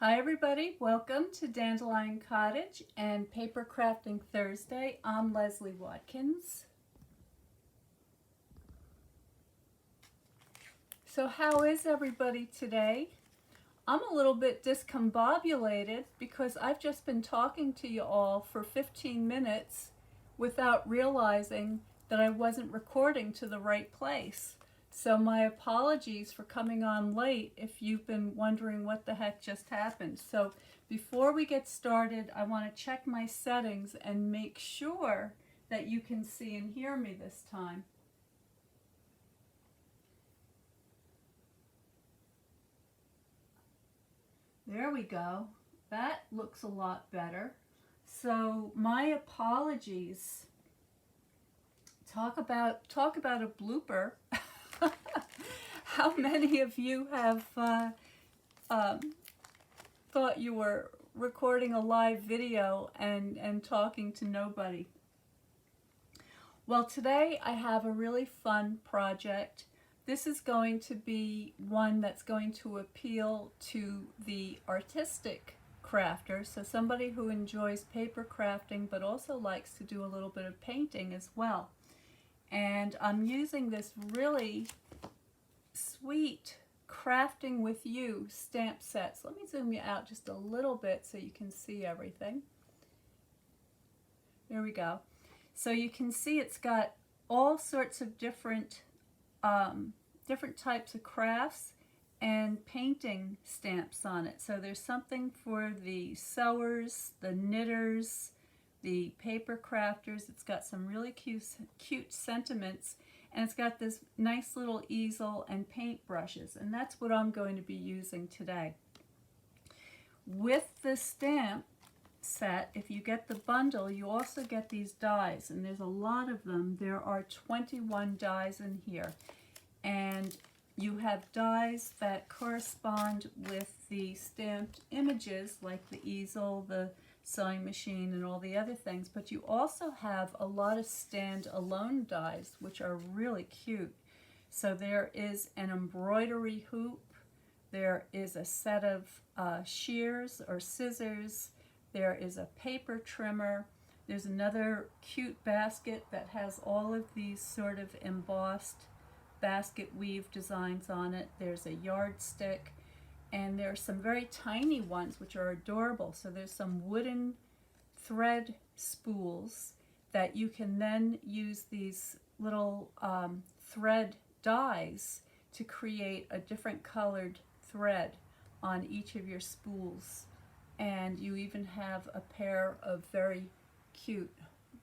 Hi everybody, welcome to Dandelion Cottage and Paper Crafting Thursday. I'm Leslie Watkins. So how is everybody today? I'm a little bit discombobulated because I've just been talking to you all for 15 minutes without realizing that I wasn't recording to the right place. So my apologies for coming on late if you've been wondering what the heck just happened. So before we get started, I want to check my settings and make sure that you can see and hear me this time. There we go. That looks a lot better. So my apologies. Talk about a blooper. How many of you have thought you were recording a live video and talking to nobody? Well, today I have a really fun project. This is going to be one that's going to appeal to the artistic crafter, so somebody who enjoys paper crafting but also likes to do a little bit of painting as well. And I'm using this really sweet Crafting with You stamp sets. Let me zoom you out just a little bit so you can see everything. There we go. So you can see it's got all sorts of different types of crafts and painting stamps on it. So there's something for the sewers, the knitters, the paper crafters. It's got some really cute sentiments, and it's got this nice little easel and paint brushes, and that's what I'm going to be using today. With the stamp set, if you get the bundle, you also get these dies, and there's a lot of them. There are 21 dies in here, and you have dies that correspond with the stamped images like the easel, the sewing machine, and all the other things, but you also have a lot of stand-alone dies which are really cute. So there is an embroidery hoop, there is a set of shears or scissors, there is a paper trimmer, there's another cute basket that has all of these sort of embossed basket weave designs on it, there's a yardstick, and there are some very tiny ones which are adorable. So there's some wooden thread spools that you can then use these little thread dies to create a different colored thread on each of your spools. And you even have a pair of very cute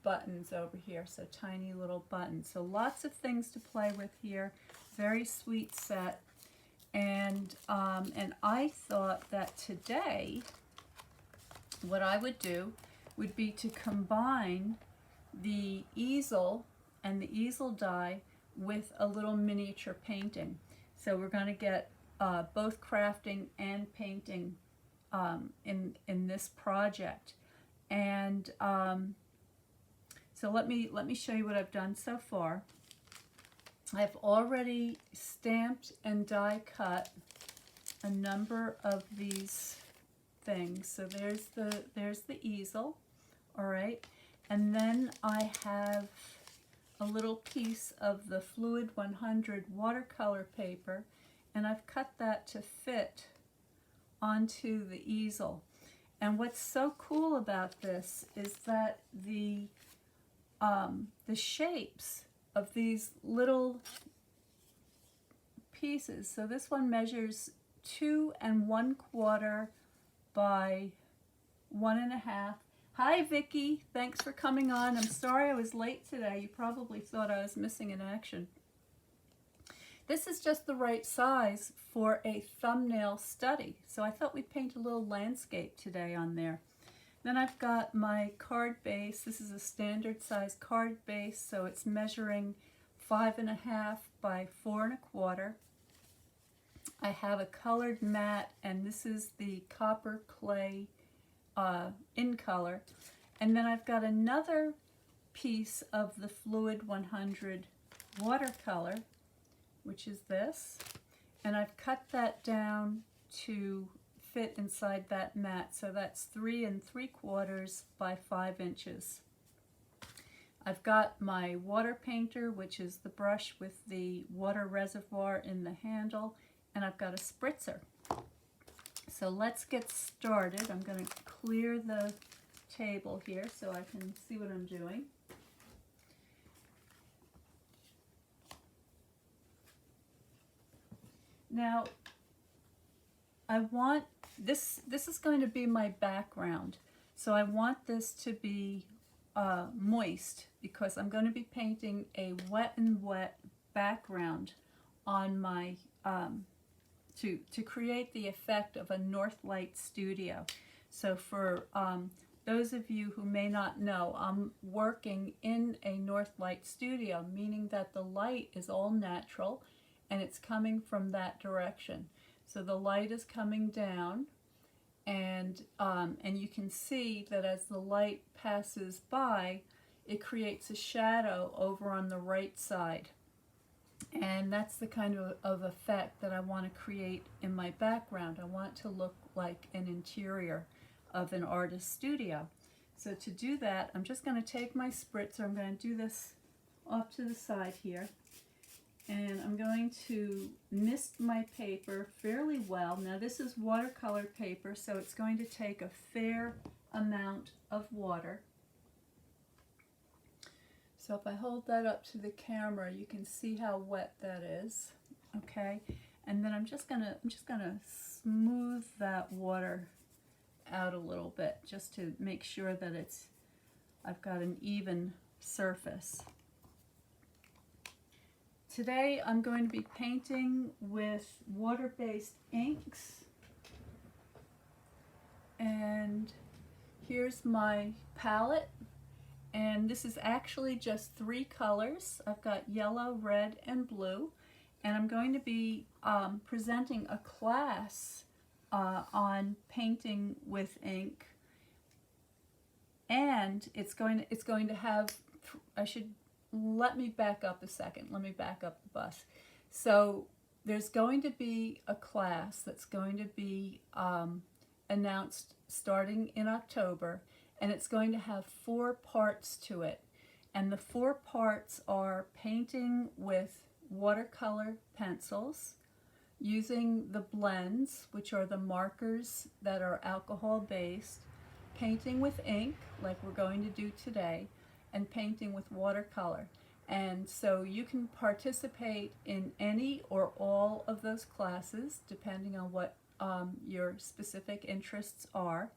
buttons over here, so tiny little buttons. So lots of things to play with here. Very sweet set. And I thought that today what I would do would be to combine the easel and the easel die with a little miniature painting. So we're going to get both crafting and painting in this project. And so let me show you what I've done so far. I've already stamped and die cut a number of these things. So there's the easel, all right, and then I have a little piece of the Fluid 100 watercolor paper, and I've cut that to fit onto the easel. And what's so cool about this is that the shapes of these little pieces. So this one measures 2 1/4 by 1 1/2. Hi Vicki, thanks for coming on. I'm sorry I was late today. You probably thought I was missing in action. This is just the right size for a thumbnail study. So I thought we'd paint a little landscape today on there. Then I've got my card base. This is a standard size card base, so it's measuring 5 1/2 by 4 1/4. I have a colored mat, and this is the copper clay in color. And then I've got another piece of the Fluid 100 watercolor, which is this, and I've cut that down to fit inside that mat. So that's 3 3/4 by 5 inches. I've got my water painter, which is the brush with the water reservoir in the handle, and I've got a spritzer. So let's get started. I'm going to clear the table here so I can see what I'm doing. Now, I want this is going to be my background. So I want this to be moist because I'm going to be painting a wet and wet background on my to create the effect of a Northlight studio. So for those of you who may not know, I'm working in a Northlight studio, meaning that the light is all natural and it's coming from that direction. So the light is coming down, and you can see that as the light passes by, it creates a shadow over on the right side. And that's the kind of effect that I want to create in my background. I want it to look like an interior of an artist's studio. So to do that, I'm just going to take my spritzer. I'm going to do this off to the side here. And I'm going to mist my paper fairly well. Now this is watercolor paper, so it's going to take a fair amount of water. So if I hold that up to the camera, you can see how wet that is. Okay, and then I'm just gonna smooth that water out a little bit just to make sure that I've got an even surface. Today I'm going to be painting with water-based inks, and here's my palette, and this is actually just 3 colors. I've got yellow, red, and blue, and I'm going to be presenting a class on painting with ink, and it's going to have, let me back up a second. Let me back up the bus. So there's going to be a class that's going to be announced starting in October, and it's going to have 4 parts to it. And the 4 parts are painting with watercolor pencils, using the blends, which are the markers that are alcohol-based, painting with ink, like we're going to do today, and painting with watercolor. And so you can participate in any or all of those classes depending on what your specific interests are.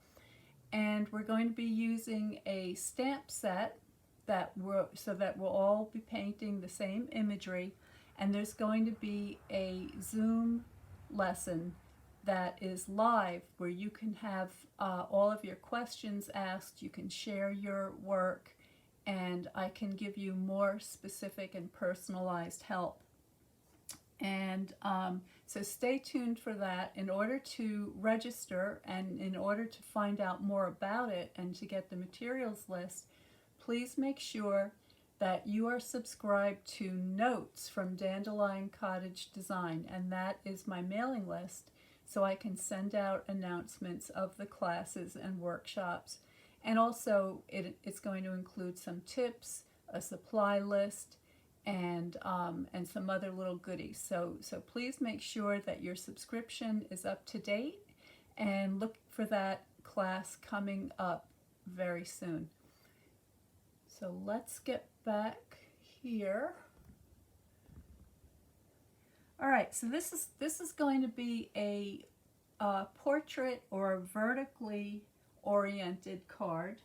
And we're going to be using a stamp set so that we'll all be painting the same imagery, and there's going to be a Zoom lesson that is live where you can have all of your questions asked, you can share your work, and I can give you more specific and personalized help. And so stay tuned for that. In order to register and in order to find out more about it and to get the materials list, please make sure that you are subscribed to Notes from Dandelion Cottage Design, and that is my mailing list, so I can send out announcements of the classes and workshops. And also it's going to include some tips, a supply list, and some other little goodies. So please make sure that your subscription is up to date, and look for that class coming up very soon. So let's get back here. All right, so this is going to be a portrait or a vertically oriented card.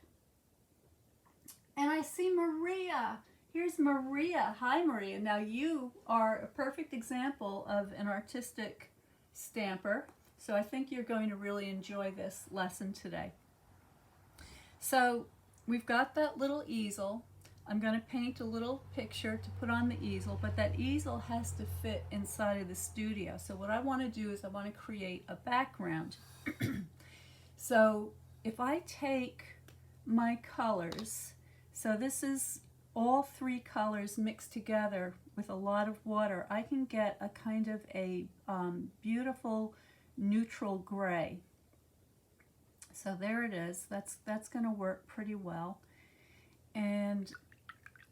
And I see Maria. Here's Maria. Hi, Maria. Now you are a perfect example of an artistic stamper, so I think you're going to really enjoy this lesson today. So we've got that little easel. I'm going to paint a little picture to put on the easel, but that easel has to fit inside of the studio. So what I want to do is I want to create a background. So if I take my colors, so this is all 3 colors mixed together with a lot of water, I can get a kind of a beautiful neutral gray. So there it is. That's going to work pretty well. And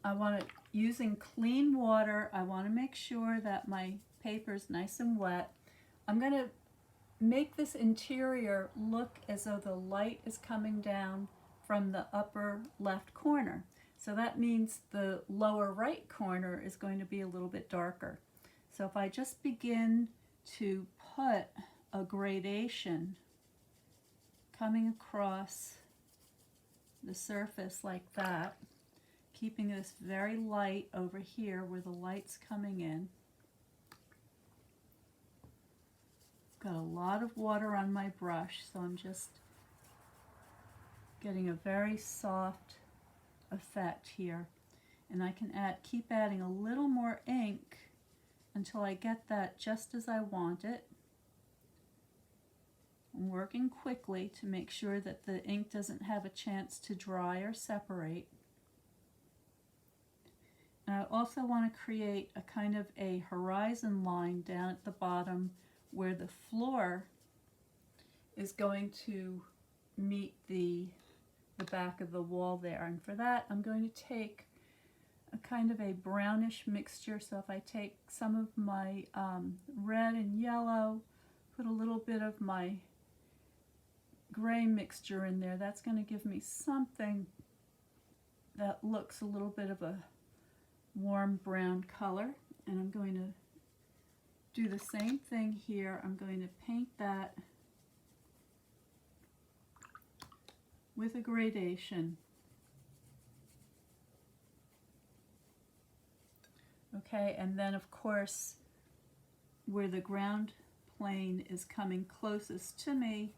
I want to, using clean water, I want to make sure that my paper is nice and wet. I'm going to make this interior look as though the light is coming down from the upper left corner. So that means the lower right corner is going to be a little bit darker. So if I just begin to put a gradation coming across the surface like that, keeping this very light over here where the light's coming in. Got a lot of water on my brush, so I'm just getting a very soft effect here. And I can keep adding a little more ink until I get that just as I want it. I'm working quickly to make sure that the ink doesn't have a chance to dry or separate. And I also want to create a kind of a horizon line down at the bottom where the floor is going to meet the back of the wall there. And for that, I'm going to take a kind of a brownish mixture. So if I take some of my red and yellow, put a little bit of my gray mixture in there, that's going to give me something that looks a little bit of a warm brown color. And I'm going to do the same thing here. I'm going to paint that with a gradation. Okay, and then of course where the ground plane is coming closest to me,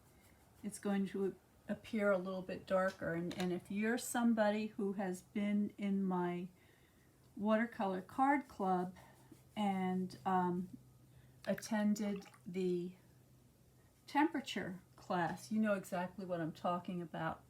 it's going to appear a little bit darker. And if you're somebody who has been in my watercolor card club and attended the temperature class, you know exactly what I'm talking about.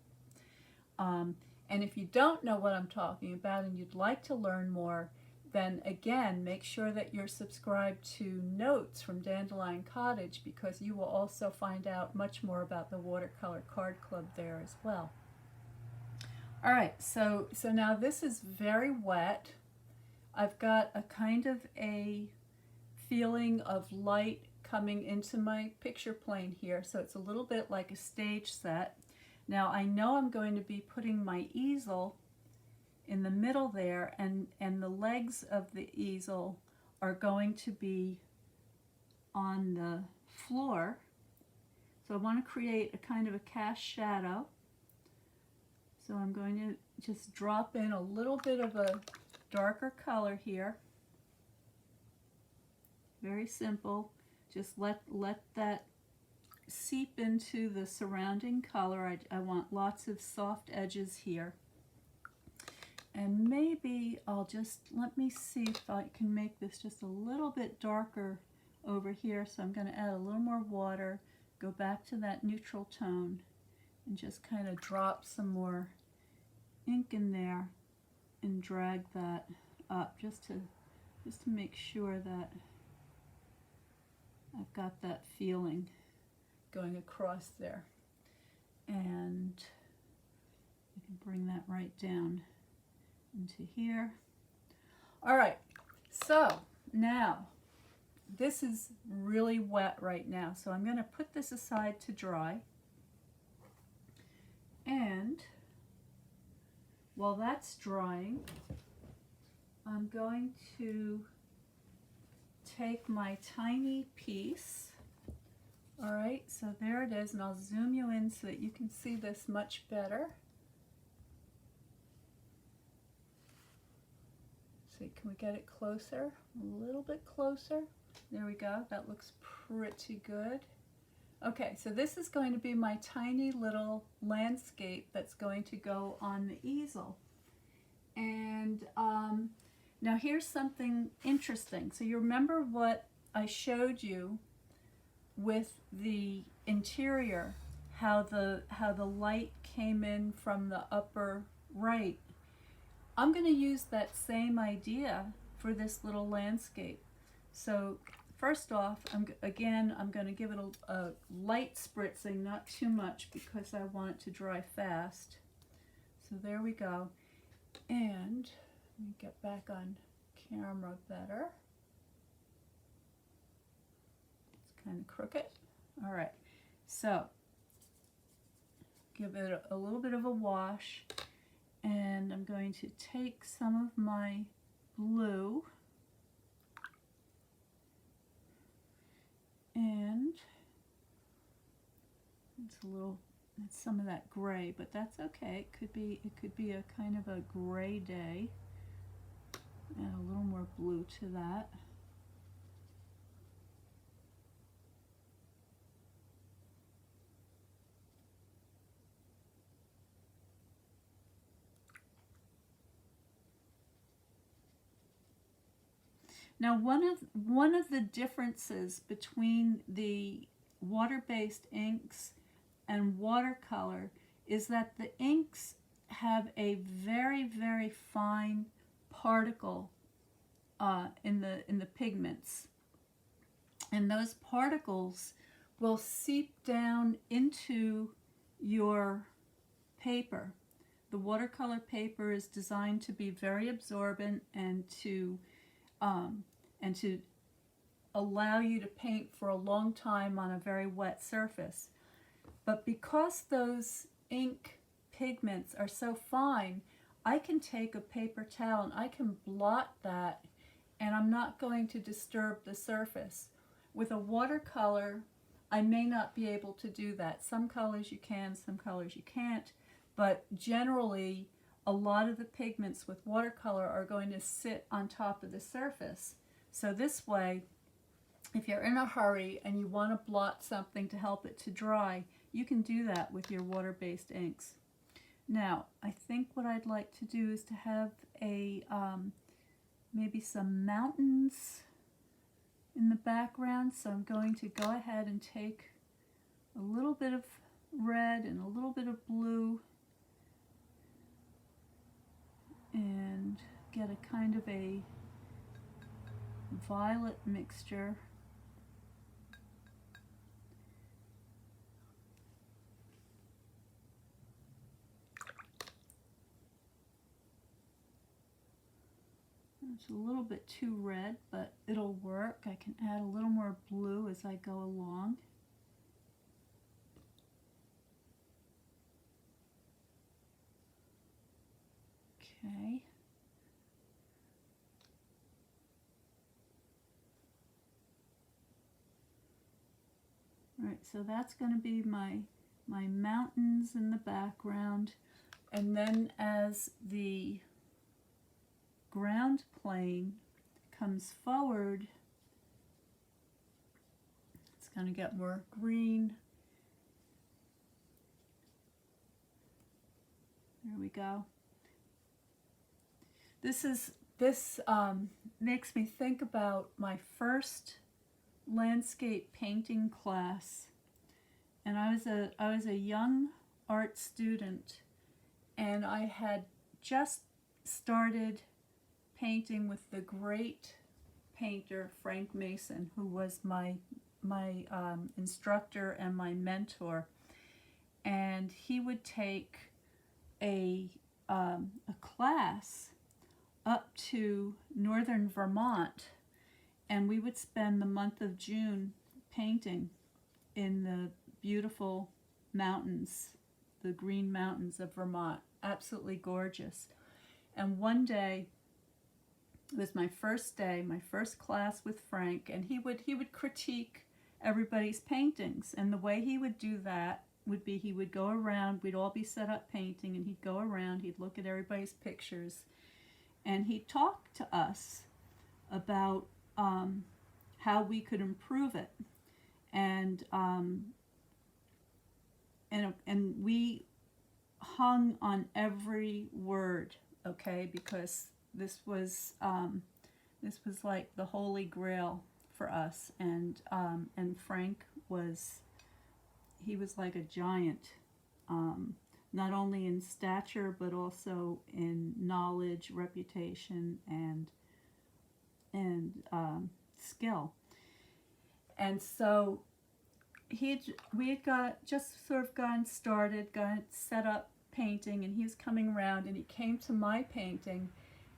And if you don't know what I'm talking about and you'd like to learn more, then again, make sure that you're subscribed to Notes from Dandelion Cottage, because you will also find out much more about the Watercolor Card Club there as well. All right, so now this is very wet. I've got a kind of a feeling of light coming into my picture plane here, so it's a little bit like a stage set. Now I know I'm going to be putting my easel in the middle there, and the legs of the easel are going to be on the floor. So I want to create a kind of a cast shadow. So I'm going to just drop in a little bit of a darker color here. Very simple. Just let that seep into the surrounding color. I want lots of soft edges here. And maybe I'll just, let me see if I can make this just a little bit darker over here. So I'm going to add a little more water, go back to that neutral tone, and just kind of drop some more ink in there and drag that up just to make sure that I've got that feeling going across there. And you can bring that right down into here. All right, so now this is really wet right now, so I'm going to put this aside to dry. And while that's drying, I'm going to take my tiny piece. All right, so there it is, and I'll zoom you in so that you can see this much better. See, can we get it closer? A little bit closer. There we go. That looks pretty good. Okay, so this is going to be my tiny little landscape that's going to go on the easel. And now here's something interesting. So you remember what I showed you with the interior, how the light came in from the upper right. I'm going to use that same idea for this little landscape. So first off, I'm going to give it a light spritzing, not too much because I want it to dry fast. So there we go. And let me get back on camera better. It's kind of crooked. All right, so give it a little bit of a wash, and I'm going to take some of my blue and it's some of that gray, but that's okay. It could be a kind of a gray day. Add a little more blue to that. Now, one of the differences between the water-based inks and watercolor is that the inks have a very, very fine particle in the pigments, and those particles will seep down into your paper. The watercolor paper is designed to be very absorbent and to allow you to paint for a long time on a very wet surface. But because those ink pigments are so fine, I can take a paper towel and I can blot that, and I'm not going to disturb the surface. With a watercolor, I may not be able to do that. Some colors you can, some colors you can't, but generally a lot of the pigments with watercolor are going to sit on top of the surface. So this way, if you're in a hurry and you want to blot something to help it to dry, you can do that with your water-based inks. Now, I think what I'd like to do is to have a maybe some mountains in the background. So I'm going to go ahead and take a little bit of red and a little bit of blue and get a kind of a violet mixture. It's a little bit too red, but it'll work. I can add a little more blue as I go along. Okay. All right, so that's going to be my mountains in the background, and then as the ground plane comes forward, it's going to get more green. There we go. This makes me think about my first landscape painting class, and I was a young art student, and I had just started painting with the great painter Frank Mason, who was my instructor and my mentor. And he would take a class up to northern Vermont, and we would spend the month of June painting in the beautiful mountains, the green mountains of Vermont. Absolutely gorgeous. And one day, it was my first day, my first class with Frank, and he would critique everybody's paintings. And the way he would do that would be he would go around, we'd all be set up painting, and he'd go around, he'd look at everybody's pictures, and he'd talk to us about how we could improve it. And we hung on every word, okay, because this was like the holy grail for us. And Frank was like a giant, not only in stature but also in knowledge, reputation, and skill. And so we had got just sort of gotten started, got set up painting, and he was coming around and he came to my painting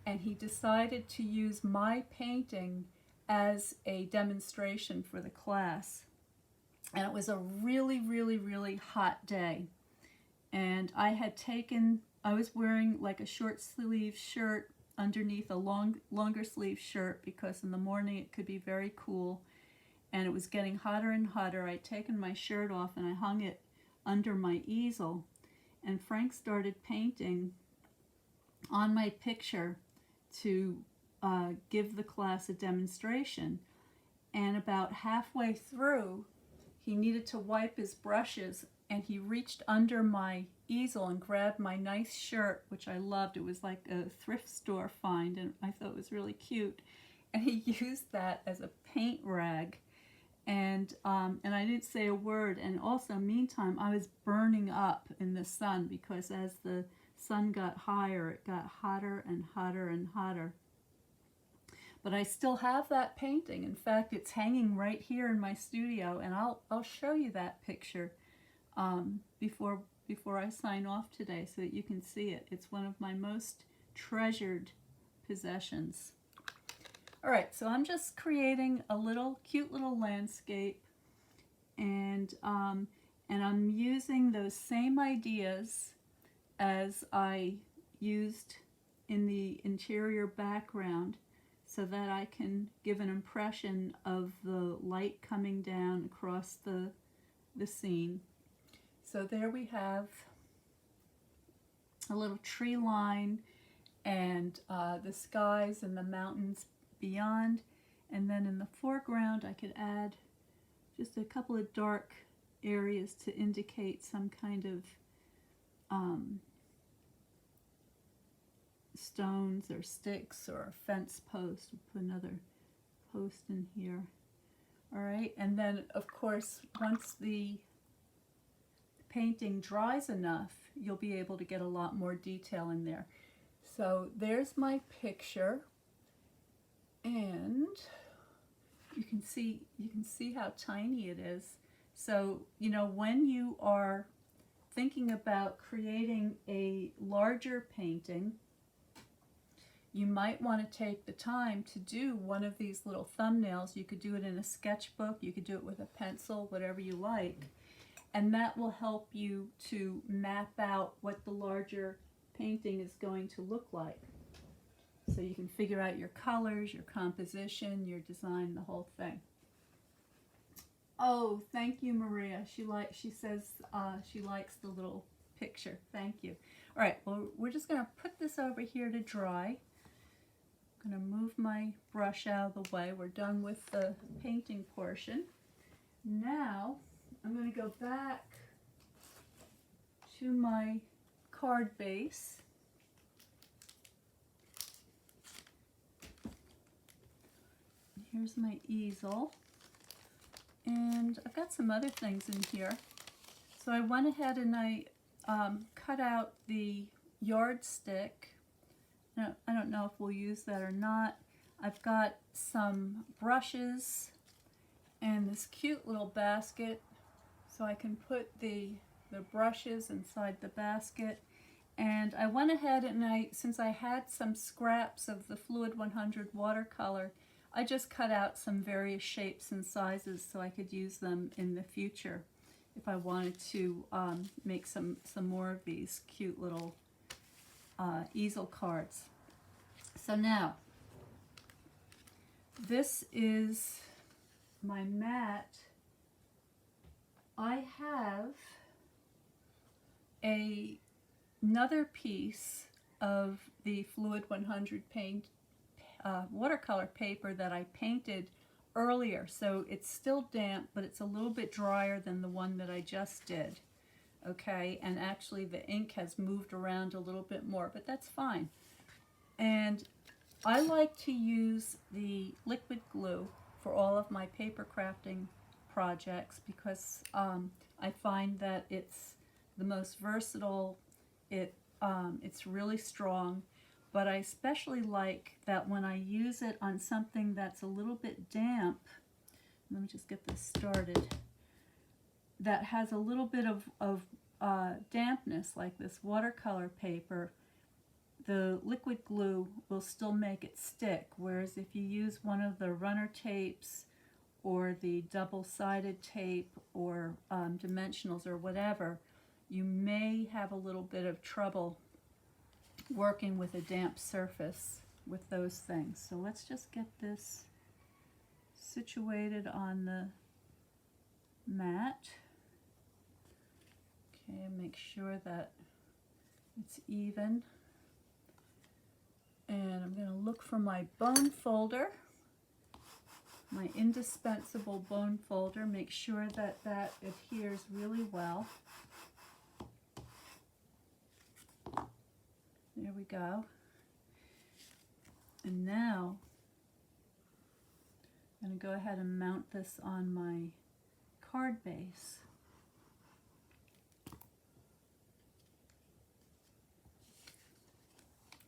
and he decided to use my painting as a demonstration for the class. And it was a really, really, really hot day. And I was wearing like a short sleeve shirt underneath a longer sleeve shirt because in the morning it could be very cool. And it was getting hotter and hotter. I'd taken my shirt off and I hung it under my easel. And Frank started painting on my picture to give the class a demonstration. And about halfway through, he needed to wipe his brushes, and he reached under my easel and grabbed my nice shirt, which I loved. It was like a thrift store find, and I thought it was really cute. And he used that as a paint rag. And I didn't say a word. And also, meantime, I was burning up in the sun because as the sun got higher, it got hotter and hotter and hotter. But I still have that painting. In fact, it's hanging right here in my studio, and I'll show you that picture before I sign off today so that you can see it. It's one of my most treasured possessions. All right, so I'm just creating a cute little landscape, and I'm using those same ideas as I used in the interior background so that I can give an impression of the light coming down across the scene. So there we have a little tree line and the skies and the mountains beyond, and then in the foreground I could add just a couple of dark areas to indicate some kind of stones or sticks or a fence post. We'll put another post in here. All right, and then of course once the painting dries enough, you'll be able to get a lot more detail in there. So there's my picture. And you can see how tiny it is. So, you know, when you are thinking about creating a larger painting, you might want to take the time to do one of these little thumbnails. You could do it in a sketchbook, you could do it with a pencil, whatever you like. And that will help you to map out what the larger painting is going to look like. So you can figure out your colors, your composition, your design, the whole thing. Oh, thank you, Maria. She says she likes the little picture. Thank you. All right, well, we're just going to put this over here to dry. I'm going to move my brush out of the way. We're done with the painting portion. Now, I'm going to go back to my card base. Here's my easel, and I've got some other things in here. So I went ahead and I cut out the yardstick. Now, I don't know if we'll use that or not. I've got some brushes and this cute little basket, so I can put the brushes inside the basket. And I went ahead and since I had some scraps of the Fluid 100 watercolor, I just cut out some various shapes and sizes so I could use them in the future if I wanted to make some more of these cute little easel cards. So now, this is my mat. I have another piece of the Fluid 100 watercolor paper that I painted earlier, so it's still damp, but it's a little bit drier than the one that I just did. Okay, and actually the ink has moved around a little bit more, but that's fine. And I like to use the liquid glue for all of my paper crafting projects because I find that it's the most versatile. It's really strong. But I especially like that when I use it on something that's a little bit damp, let me just get this started, that has a little bit of dampness, like this watercolor paper, the liquid glue will still make it stick, whereas if you use one of the runner tapes or the double-sided tape or dimensionals or whatever, you may have a little bit of trouble working with a damp surface with those things. So let's just get this situated on the mat. Okay, make sure that it's even. And I'm going to look for my bone folder, my indispensable bone folder. Make sure that that adheres really well. There we go. And now I'm going to go ahead and mount this on my card base.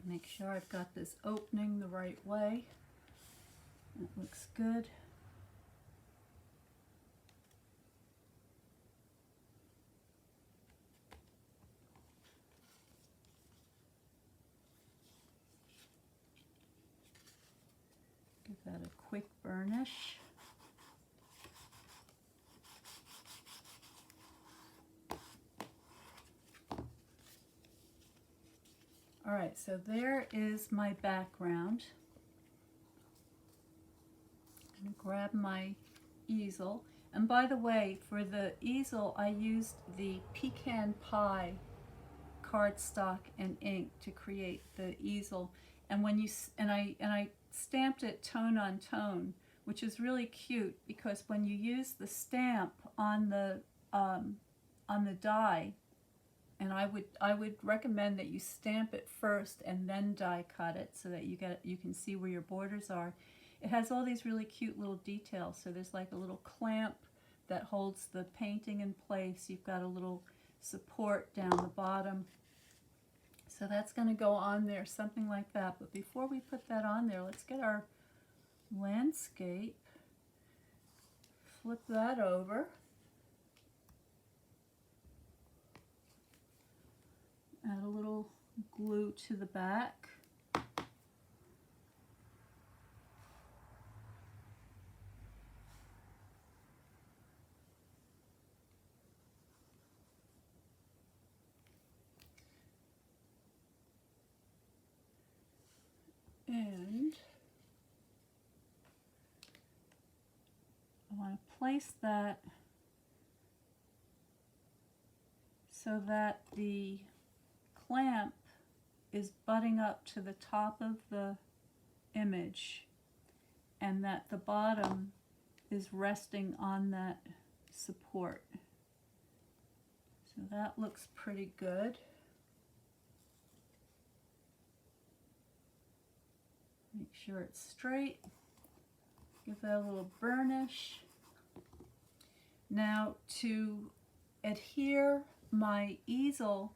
Make sure I've got this opening the right way. That looks good. Give that a quick burnish. All right, so there is my background. I'm going to grab my easel. And by the way, for the easel, I used the pecan pie cardstock and ink to create the easel. And when you and I stamped it tone on tone, which is really cute because when you use the stamp on the die, and I would recommend that you stamp it first and then die cut it so that you can see where your borders are. It has all these really cute little details. So there's like a little clamp that holds the painting in place. You've got a little support down the bottom. So that's going to go on there, something like that. But before we put that on there, let's get our landscape. Flip that over. Add a little glue to the back. And I want to place that so that the clamp is butting up to the top of the image and that the bottom is resting on that support. So that looks pretty good. Make sure it's straight. Give that a little burnish. Now to adhere my easel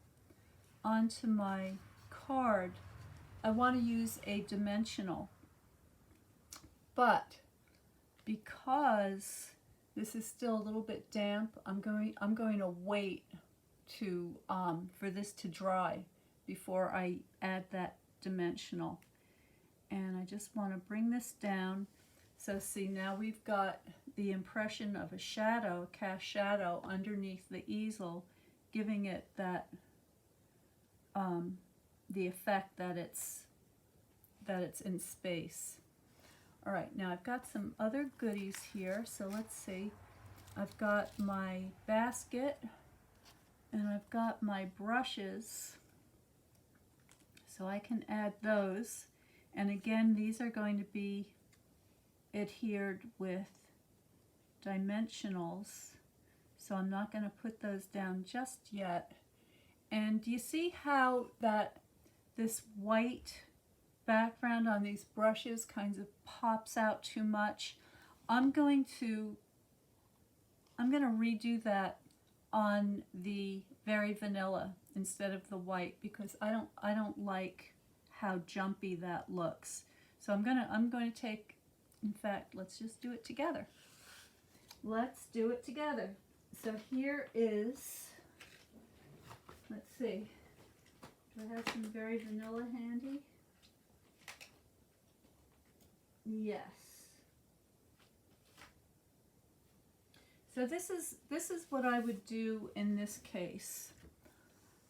onto my card, I want to use a dimensional. But because this is still a little bit damp, I'm going to wait to for this to dry before I add that dimensional. And I just want to bring this down. So see, now we've got the impression of a shadow, a cast shadow underneath the easel, giving it that the effect that it's in space. All right, now I've got some other goodies here. So let's see. I've got my basket and I've got my brushes. So I can add those. And again, these are going to be adhered with dimensionals. So I'm not going to put those down just yet. And do you see how that this white background on these brushes kind of pops out too much? I'm going to redo that on the very vanilla instead of the white because I don't like how jumpy that looks. So I'm going to take, in fact, let's just do it together. let's do it together. So here is, let's see, do I have some very vanilla handy? Yes. So this is what I would do in this case.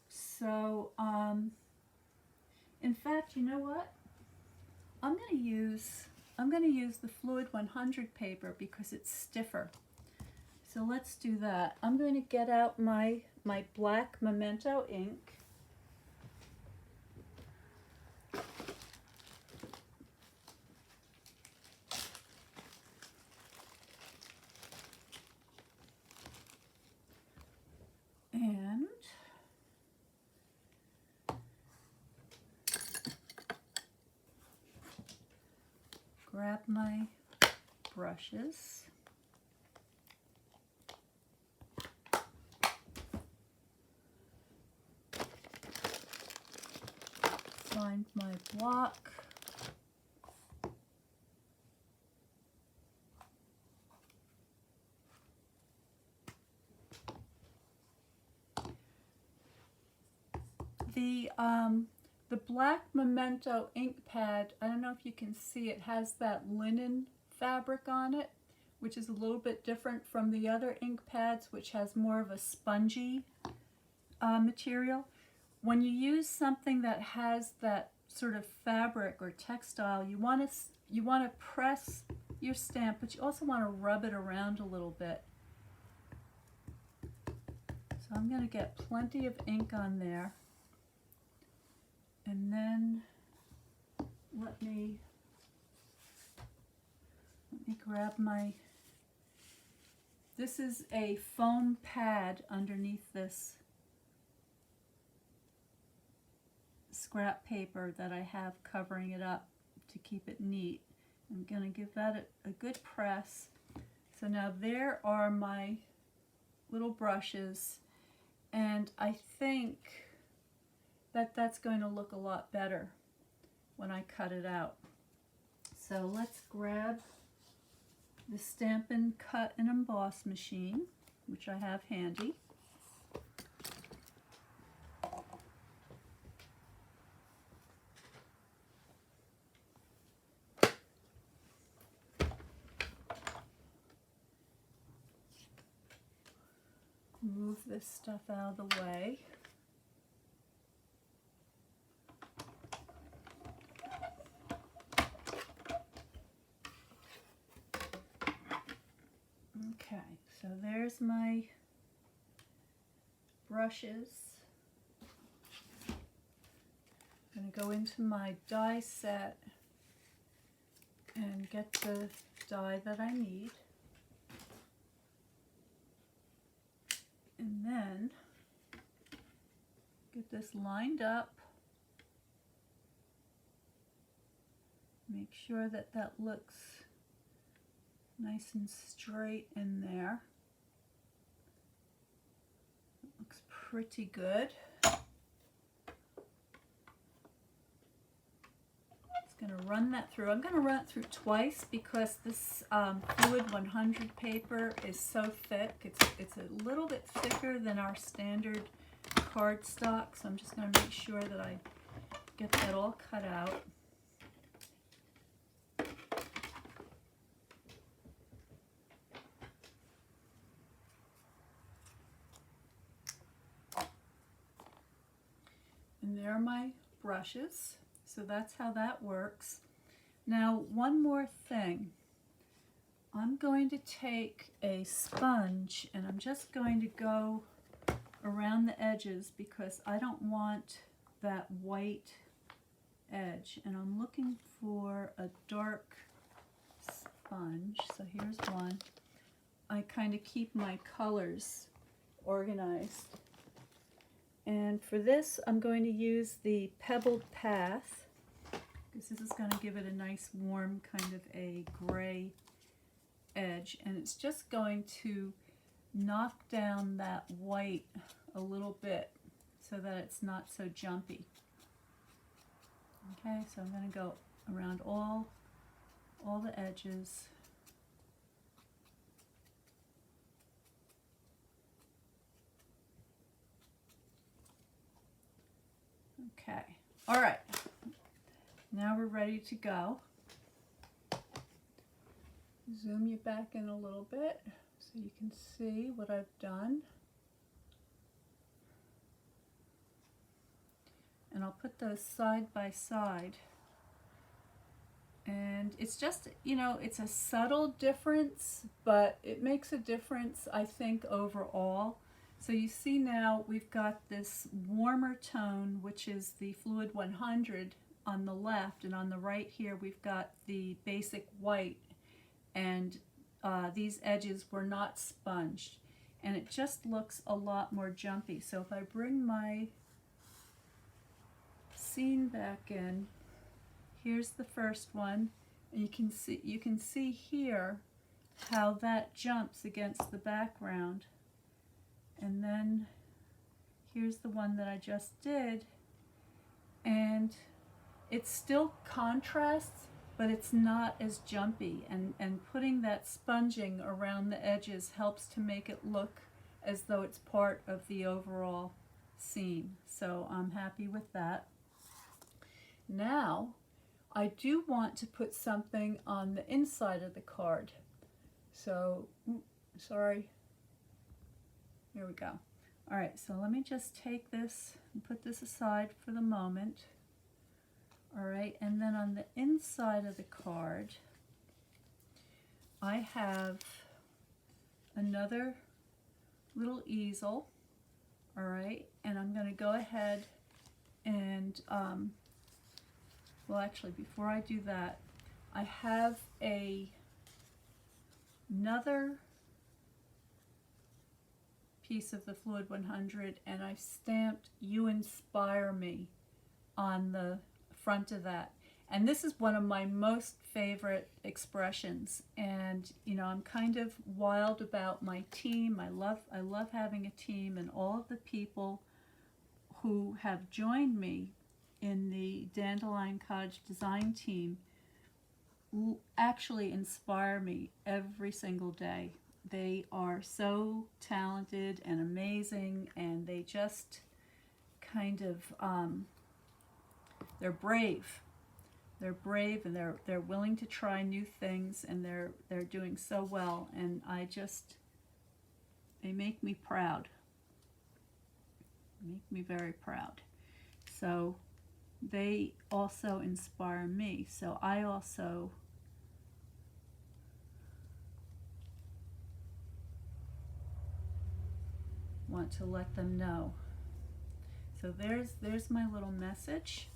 So in fact, you know what? I'm going to use the Fluid 100 paper because it's stiffer. So let's do that. I'm going to get out my black Memento ink. And grab my brushes. Find my block. The black Memento ink pad, I don't know if you can see, it has that linen fabric on it, which is a little bit different from the other ink pads, which has more of a spongy material. When you use something that has that sort of fabric or textile, you want to press your stamp, but you also want to rub it around a little bit. So I'm going to get plenty of ink on there. And then let me grab my, this is a foam pad underneath this scrap paper that I have covering it up to keep it neat. I'm going to give that a good press. So now there are my little brushes, and I think that that's going to look a lot better when I cut it out. So let's grab the Stampin' Cut and Emboss machine, which I have handy. Move this stuff out of the way. Okay, so there's my brushes. I'm going to go into my die set and get the die that I need. And then get this lined up. Make sure that that looks nice and straight in there. It looks pretty good. Just going to run that through. I'm going to run it through twice because this Fluid 100 paper is so thick. It's a little bit thicker than our standard cardstock, so I'm just going to make sure that I get that all cut out. And there are my brushes. So that's how that works. Now, one more thing. I'm going to take a sponge and I'm just going to go around the edges because I don't want that white edge. And I'm looking for a dark sponge. So here's one. I kind of keep my colors organized. And for this, I'm going to use the Pebbled Path, because this is going to give it a nice warm kind of a gray edge. And it's just going to knock down that white a little bit so that it's not so jumpy. Okay, so I'm going to go around all the edges. Okay, all right, now we're ready to go. Zoom you back in a little bit so you can see what I've done. And I'll put those side by side. And it's just, you know, it's a subtle difference, but it makes a difference, I think, overall. So you see now we've got this warmer tone, which is the Fluid 100 on the left, and on the right here we've got the basic white, and these edges were not sponged. And it just looks a lot more jumpy. So if I bring my scene back in, here's the first one, and you can see here how that jumps against the background. And then here's the one that I just did, and it still contrasts, but it's not as jumpy, and putting that sponging around the edges helps to make it look as though it's part of the overall scene. So I'm happy with that. Now I do want to put something on the inside of the card. So, sorry. Here we go. All right, so let me just take this and put this aside for the moment. All right, and then on the inside of the card, I have another little easel. All right, and I'm going to go ahead and well, actually, before I do that, I have another piece of the Fluid 100, and I've stamped "You Inspire Me" on the front of that. And this is one of my most favorite expressions. And you know, I'm kind of wild about my team. I love having a team, and all of the people who have joined me in the Dandelion Cottage design team actually inspire me every single day. They are so talented and amazing, and they just kind of they're brave. They're brave, and they're willing to try new things, and they're doing so well, and they make me proud. Make me very proud. So they also inspire me. So I also want to let them know. So there's my little message.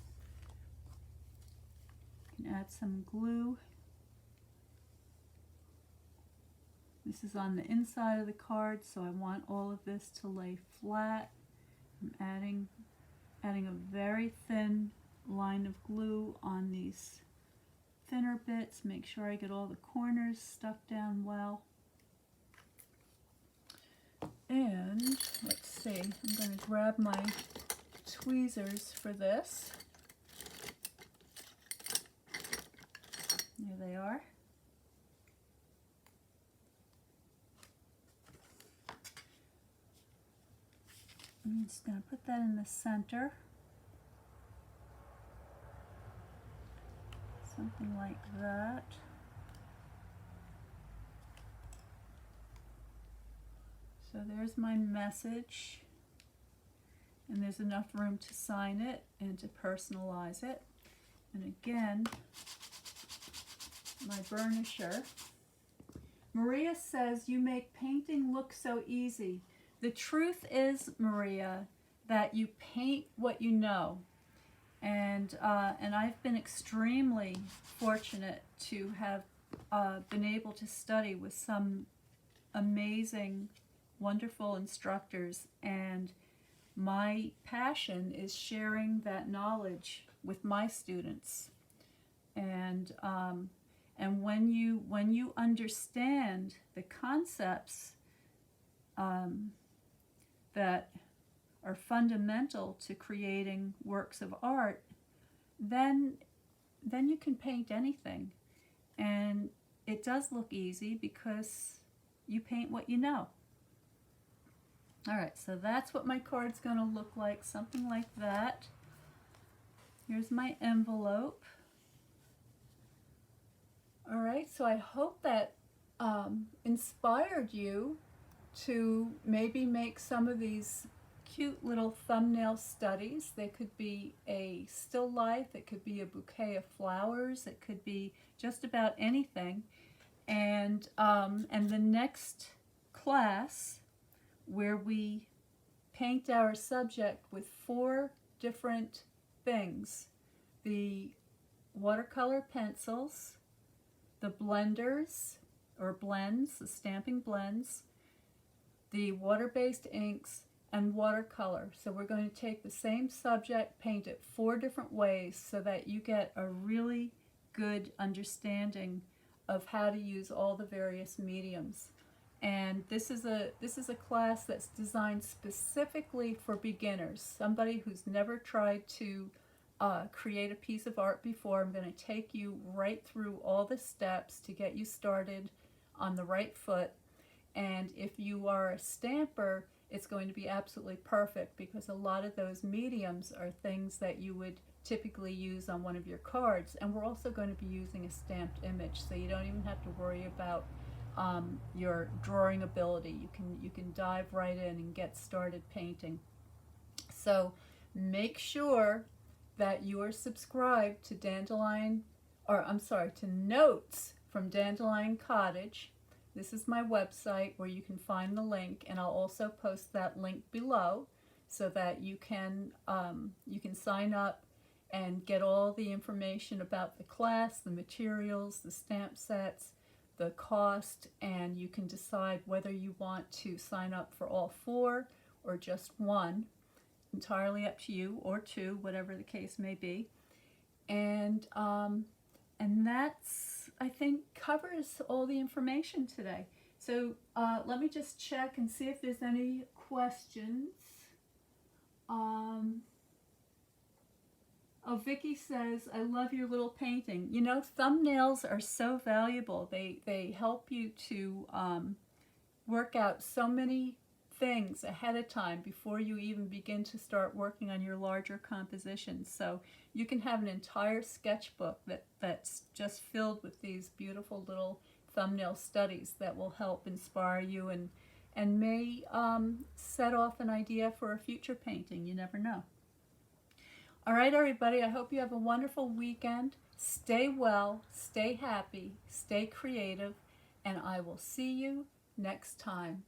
You can add some glue. This is on the inside of the card, so I want all of this to lay flat. I'm adding a very thin line of glue on these thinner bits. Make sure I get all the corners stuck down well. And let's see, I'm going to grab my tweezers for this. There they are. I'm just going to put that in the center. Something like that. So there's my message, and there's enough room to sign it and to personalize it. And again, my burnisher. Maria says, "You make painting look so easy." The truth is, Maria, that you paint what you know. And I've been extremely fortunate to have been able to study with some amazing, wonderful instructors, and my passion is sharing that knowledge with my students. And when you understand the concepts that are fundamental to creating works of art, then you can paint anything. And it does look easy because you paint what you know. All right, so that's what my card's going to look like, something like that. Here's my envelope. All right, so I hope that inspired you to maybe make some of these cute little thumbnail studies. They could be a still life, it could be a bouquet of flowers, it could be just about anything. And the next class, where we paint our subject with 4 different things: the watercolor pencils, the blenders or blends, the stamping blends, the water-based inks, and watercolor. So we're going to take the same subject, paint it 4 different ways so that you get a really good understanding of how to use all the various mediums. And this is a class that's designed specifically for beginners, somebody who's never tried to create a piece of art before. I'm going to take you right through all the steps to get you started on the right foot. And if you are a stamper, it's going to be absolutely perfect, because a lot of those mediums are things that you would typically use on one of your cards. And we're also going to be using a stamped image, so you don't even have to worry about your drawing ability. You can dive right in and get started painting. So make sure that you are subscribed to to Notes from Dandelion Cottage. This is my website where you can find the link, and I'll also post that link below so that you can sign up and get all the information about the class, the materials, the stamp sets, the cost, and you can decide whether you want to sign up for all 4 or just 1. Entirely up to you, or 2, whatever the case may be. And that's, I think, covers all the information today. So let me just check and see if there's any questions. Oh, Vicky says, I love your little painting. You know, thumbnails are so valuable. They help you to work out so many things ahead of time before you even begin to start working on your larger compositions. So you can have an entire sketchbook that's just filled with these beautiful little thumbnail studies that will help inspire you and may set off an idea for a future painting. You never know. All right, everybody, I hope you have a wonderful weekend. Stay well, stay happy, stay creative, and I will see you next time.